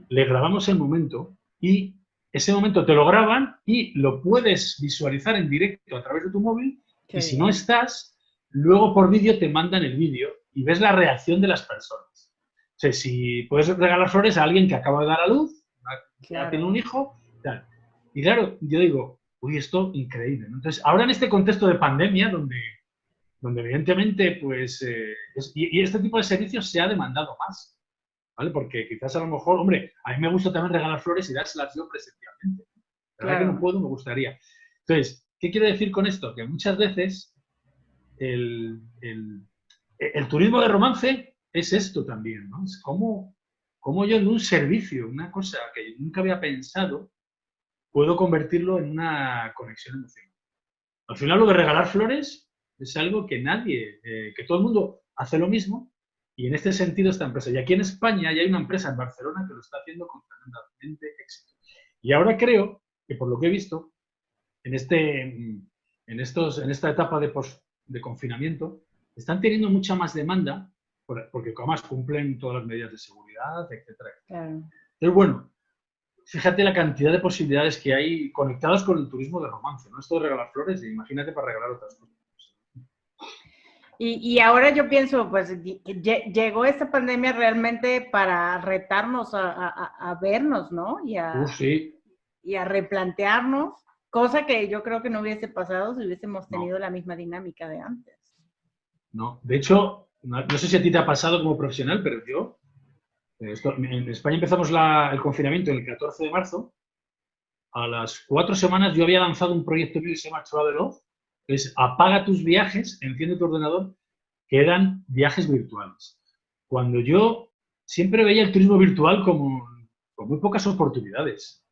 [SPEAKER 2] le grabamos el momento y ese momento te lo graban y lo puedes visualizar en directo a través de tu móvil. Qué y si bien. No estás, luego por vídeo te mandan el vídeo y ves la reacción de las personas. O sea, si puedes regalar flores a alguien que acaba de dar a luz, claro. Tiene un hijo, tal. Y claro, yo digo, uy, esto increíble, ¿no? Entonces, ahora en este contexto de pandemia, donde evidentemente, pues, y este tipo de servicios se ha demandado más, ¿vale? Porque quizás a lo mejor, hombre, a mí me gusta también regalar flores y dárselas yo presencialmente. La verdad que no puedo, me gustaría. Entonces, ¿qué quiero decir con esto? Que muchas veces el turismo de romance es esto también, ¿no? Es como yo en un servicio, una cosa que nunca había pensado, puedo convertirlo en una conexión emocional. Al final, lo de regalar flores es algo que que todo el mundo hace lo mismo y en este sentido esta empresa. Y aquí en España ya hay una empresa en Barcelona que lo está haciendo con tremendamente éxito. Y ahora creo que por lo que he visto, en esta etapa de confinamiento, están teniendo mucha más demanda porque además cumplen todas las medidas de seguridad, etcétera. Claro. Entonces, bueno, fíjate la cantidad de posibilidades que hay conectadas con el turismo de romance, ¿no? Esto de regalar flores, imagínate para regalar otras cosas.
[SPEAKER 1] Y ahora yo pienso, pues llegó esta pandemia realmente para retarnos a vernos, ¿no?
[SPEAKER 2] Sí.
[SPEAKER 1] Y a replantearnos, cosa que yo creo que no hubiese pasado si hubiésemos tenido la misma dinámica de antes.
[SPEAKER 2] No, de hecho, no sé si a ti te ha pasado como profesional, pero yo, en España empezamos el confinamiento el 14 de marzo. A las 4 semanas yo había lanzado un proyecto mío que se llama Travelodge, que es apaga tus viajes, enciende tu ordenador, que eran viajes virtuales. Cuando yo siempre veía el turismo virtual como con muy pocas oportunidades.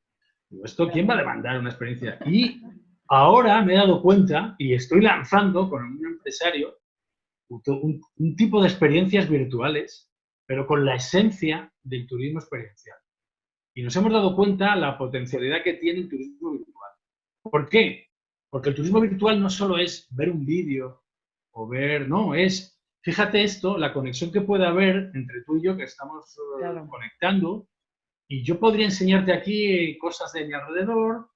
[SPEAKER 2] Digo, ¿esto quién va a demandar una experiencia? Y ahora me he dado cuenta y estoy lanzando con un empresario un tipo de experiencias virtuales, pero con la esencia del turismo experiencial. Y nos hemos dado cuenta la potencialidad que tiene el turismo virtual. ¿Por qué? Porque el turismo virtual no solo es ver un vídeo o no, fíjate esto, la conexión que puede haber entre tú y yo que estamos conectando y yo podría enseñarte aquí cosas de mi alrededor,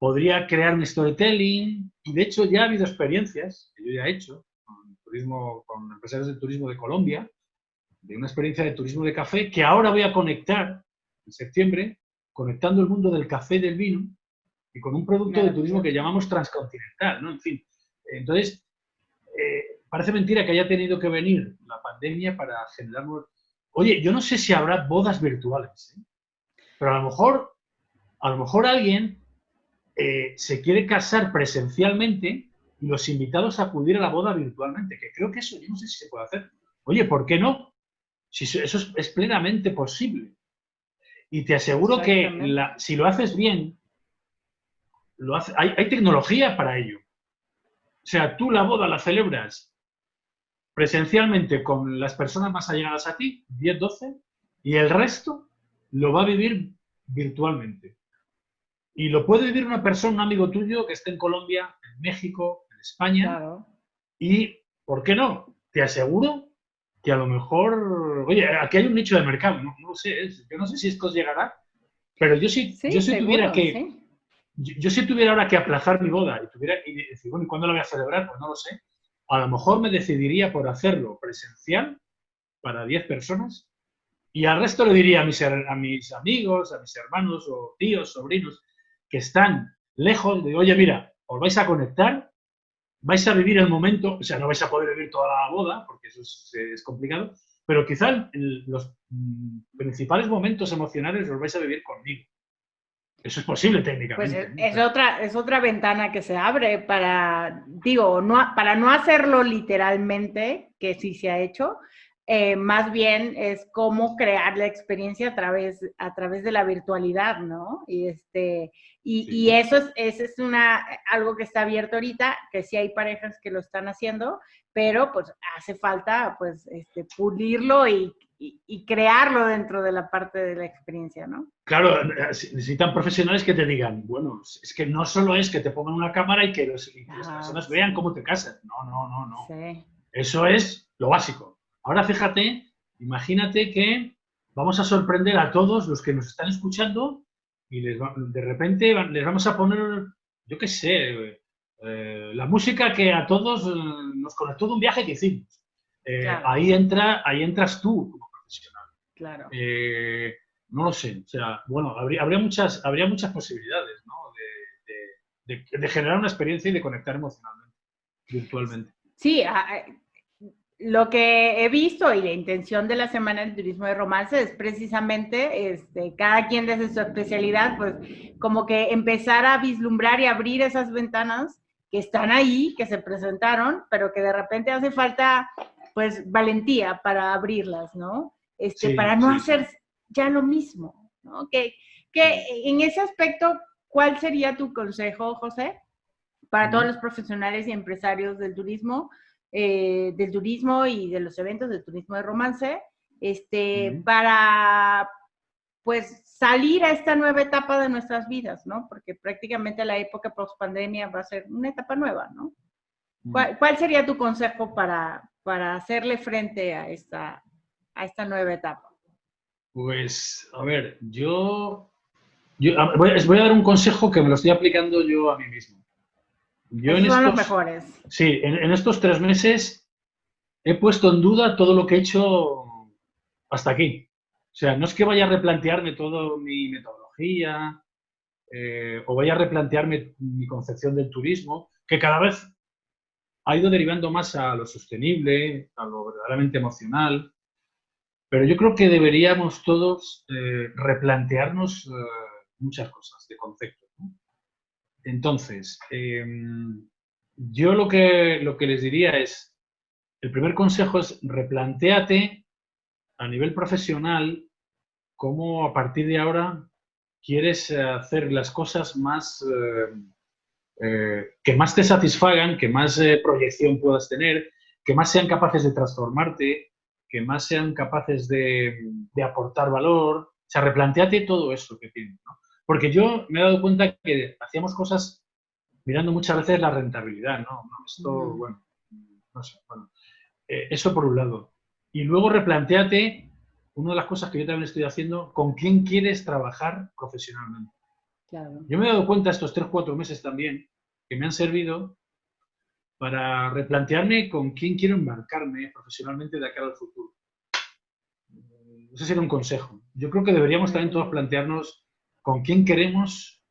[SPEAKER 2] podría crear un storytelling, y de hecho ya ha habido experiencias que yo ya he hecho con empresarios de turismo de Colombia, de una experiencia de turismo de café, que ahora voy a conectar en septiembre, conectando el mundo del café y del vino, y con un producto de turismo que llamamos transcontinental, ¿no? En fin, entonces, parece mentira que haya tenido que venir la pandemia para generar... Oye, yo no sé si habrá bodas virtuales, ¿eh? Pero a lo mejor alguien se quiere casar presencialmente y los invitados a acudir a la boda virtualmente, que creo que eso yo no sé si se puede hacer. Oye, ¿por qué no? Si eso es plenamente posible. Y te aseguro que si lo haces bien, hay tecnología para ello. O sea, tú la boda la celebras presencialmente con las personas más allegadas a ti, 10, 12, y el resto lo va a vivir virtualmente. Y lo puede vivir una persona, un amigo tuyo que esté en Colombia, en México, en España.
[SPEAKER 1] Claro.
[SPEAKER 2] Y, ¿por qué no? Te aseguro que a lo mejor... Oye, aquí hay un nicho de mercado, no lo sé, yo no sé si esto llegará, pero yo si tuviera que... Sí. Yo si tuviera ahora que aplazar mi boda y decir, bueno, ¿y cuándo la voy a celebrar? Pues no lo sé. A lo mejor me decidiría por hacerlo presencial para 10 personas y al resto le diría a mis amigos, a mis hermanos o tíos, sobrinos que están lejos, de, oye, mira, os vais a conectar, vais a vivir el momento, o sea, no vais a poder vivir toda la boda, porque eso es complicado, pero quizá los principales momentos emocionales los vais a vivir conmigo. Eso es posible técnicamente.
[SPEAKER 1] Pues es otra ventana que se abre para no hacerlo literalmente, que sí se ha hecho, más bien es cómo crear la experiencia a través de la virtualidad, ¿no? Y eso es algo que está abierto ahorita, que sí hay parejas que lo están haciendo, pero pues hace falta pues pulirlo y crearlo dentro de la parte de la experiencia, ¿no?
[SPEAKER 2] Claro, necesitan profesionales que te digan, bueno, es que no solo es que te pongan una cámara y que las personas vean cómo te casas. No. Sí. Eso es lo básico. Ahora fíjate, imagínate que vamos a sorprender a todos los que nos están escuchando y de repente les vamos a poner, yo qué sé, la música que a todos nos conectó de un viaje que hicimos. Claro. Ahí entras tú como profesional.
[SPEAKER 1] Claro.
[SPEAKER 2] No lo sé, o sea, bueno, habría muchas posibilidades, ¿no? De generar una experiencia y de conectar emocionalmente, virtualmente.
[SPEAKER 1] Sí, lo que he visto y la intención de la Semana del Turismo de Romance es precisamente cada quien desde su especialidad, pues como que empezar a vislumbrar y abrir esas ventanas que están ahí, que se presentaron, pero que de repente hace falta pues valentía para abrirlas, ¿no? Para no hacer ya lo mismo, ¿no? Que en ese aspecto, ¿cuál sería tu consejo, José, para todos los profesionales y empresarios del turismo y de los eventos del turismo de romance, para pues salir a esta nueva etapa de nuestras vidas, ¿no? Porque prácticamente la época post-pandemia va a ser una etapa nueva, ¿no? ¿Cuál sería tu consejo para hacerle frente a esta nueva etapa?
[SPEAKER 2] Pues, a ver, les voy a dar un consejo que me lo estoy aplicando yo a mí mismo.
[SPEAKER 1] Son los mejores.
[SPEAKER 2] Sí, en estos 3 meses he puesto en duda todo lo que he hecho hasta aquí. O sea, no es que vaya a replantearme toda mi metodología o vaya a replantearme mi concepción del turismo, que cada vez ha ido derivando más a lo sostenible, a lo verdaderamente emocional. Pero yo creo que deberíamos todos replantearnos muchas cosas de concepto, ¿no? Entonces, yo lo que les diría es, el primer consejo es replantéate a nivel profesional cómo a partir de ahora quieres hacer las cosas más que más te satisfagan, que más proyección puedas tener, que más sean capaces de transformarte, que más sean capaces de aportar valor. O sea, replantéate todo eso que tienes, ¿no? Porque yo me he dado cuenta que hacíamos cosas mirando muchas veces la rentabilidad, ¿no? Esto, bueno, no sé, bueno. Eso por un lado. Y luego replantéate, una de las cosas que yo también estoy haciendo, con quién quieres trabajar profesionalmente.
[SPEAKER 1] Claro.
[SPEAKER 2] Yo me he dado cuenta estos 3 o 4 meses también que me han servido para replantearme con quién quiero embarcarme profesionalmente de cara al futuro. Ese sería un consejo. Yo creo que deberíamos también todos plantearnos con quién queremos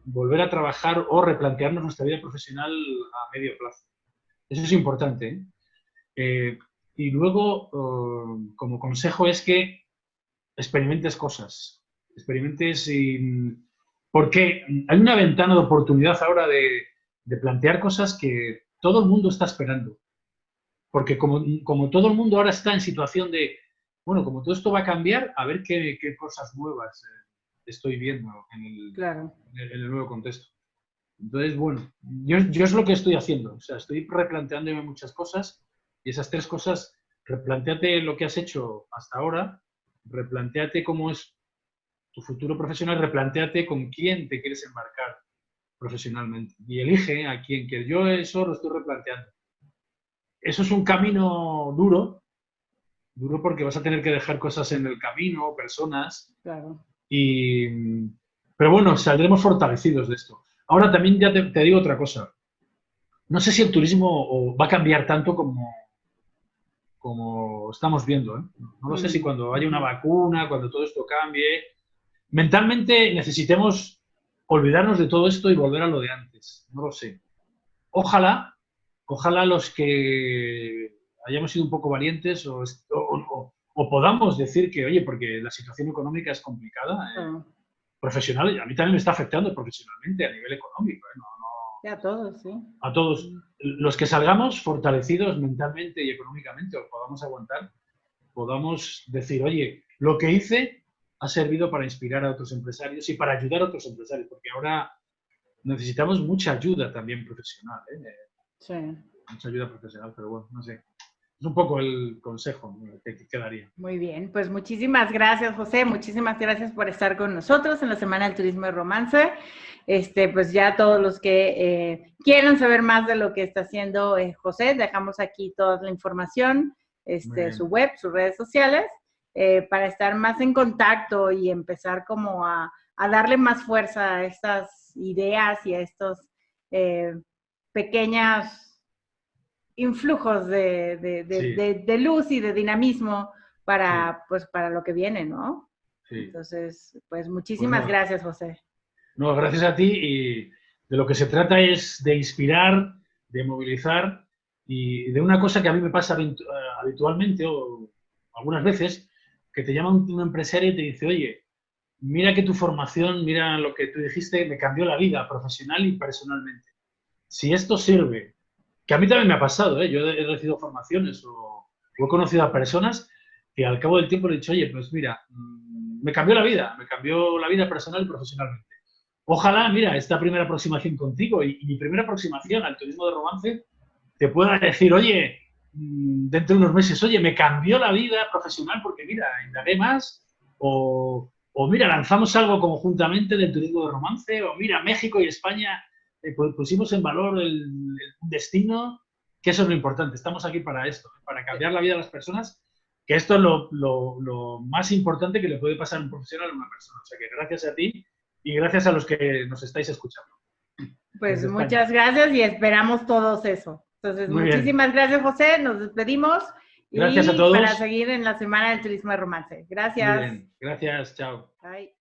[SPEAKER 2] volver a trabajar o replantearnos nuestra vida profesional a medio plazo. Eso es importante, ¿eh? Y luego, como consejo, es que experimentes cosas. Experimentes porque hay una ventana de oportunidad ahora de plantear cosas que todo el mundo está esperando. Porque como todo el mundo ahora está en situación de, bueno, como todo esto va a cambiar, a ver qué cosas nuevas estoy viendo en el nuevo contexto. Entonces, bueno, yo es lo que estoy haciendo. O sea, estoy replanteándome muchas cosas y esas 3 cosas, replantéate lo que has hecho hasta ahora, replantéate cómo es tu futuro profesional, replantéate con quién te quieres embarcar profesionalmente y elige a quién quieres. Yo eso lo estoy replanteando. Eso es un camino duro porque vas a tener que dejar cosas en el camino, personas.
[SPEAKER 1] Claro.
[SPEAKER 2] Pero bueno, saldremos fortalecidos de esto. Ahora también ya te digo otra cosa. No sé si el turismo va a cambiar tanto como estamos viendo, ¿eh? No lo sé si cuando haya una vacuna, cuando todo esto cambie, mentalmente necesitemos olvidarnos de todo esto y volver a lo de antes. No lo sé. Ojalá los que hayamos sido un poco valientes o podamos decir que, oye, porque la situación económica es complicada, profesional, a mí también me está afectando profesionalmente a nivel económico, ¿eh?
[SPEAKER 1] A todos, sí.
[SPEAKER 2] A todos. Los que salgamos fortalecidos mentalmente y económicamente, o podamos aguantar, podamos decir, oye, lo que hice ha servido para inspirar a otros empresarios y para ayudar a otros empresarios, porque ahora necesitamos mucha ayuda también profesional, ¿eh?
[SPEAKER 1] Sí.
[SPEAKER 2] Mucha ayuda profesional, pero bueno, no sé. Es un poco el consejo que quedaría.
[SPEAKER 1] Muy bien, pues muchísimas gracias, José. Muchísimas gracias por estar con nosotros en la Semana del Turismo de Romance. Pues ya todos los que quieran saber más de lo que está haciendo José, dejamos aquí toda la información, su web, sus redes sociales, para estar más en contacto y empezar como a darle más fuerza a estas ideas y a estos pequeños influjos de luz y de dinamismo para lo que viene, ¿no? Sí. Entonces, pues muchísimas gracias, José.
[SPEAKER 2] No, gracias a ti, y de lo que se trata es de inspirar, de movilizar y de una cosa que a mí me pasa habitualmente o algunas veces, que te llama un empresario y te dice, oye, mira que tu formación, mira lo que tú dijiste, me cambió la vida profesional y personalmente. Si esto sirve, que a mí también me ha pasado, ¿eh? Yo he recibido formaciones o he conocido a personas que al cabo del tiempo le he dicho, oye, pues mira, me cambió la vida personal y profesionalmente. Ojalá, mira, esta primera aproximación contigo y mi primera aproximación al turismo de romance te pueda decir, oye, dentro de unos meses, oye, me cambió la vida profesional porque, mira, indagué más, o mira, lanzamos algo conjuntamente del turismo de romance, o mira, México y España pusimos en valor el destino, que eso es lo importante. Estamos aquí para esto, para cambiar la vida de las personas, que esto es lo más importante que le puede pasar a un profesional a una persona. O sea que gracias a ti y gracias a los que nos estáis escuchando.
[SPEAKER 1] Pues muchas gracias y esperamos todos eso. Entonces, muchísimas gracias, José. Nos despedimos.
[SPEAKER 2] Gracias a todos.
[SPEAKER 1] Para seguir en la Semana del Turismo de Romance. Gracias.
[SPEAKER 2] Muy bien. Gracias. Chao.
[SPEAKER 1] Bye.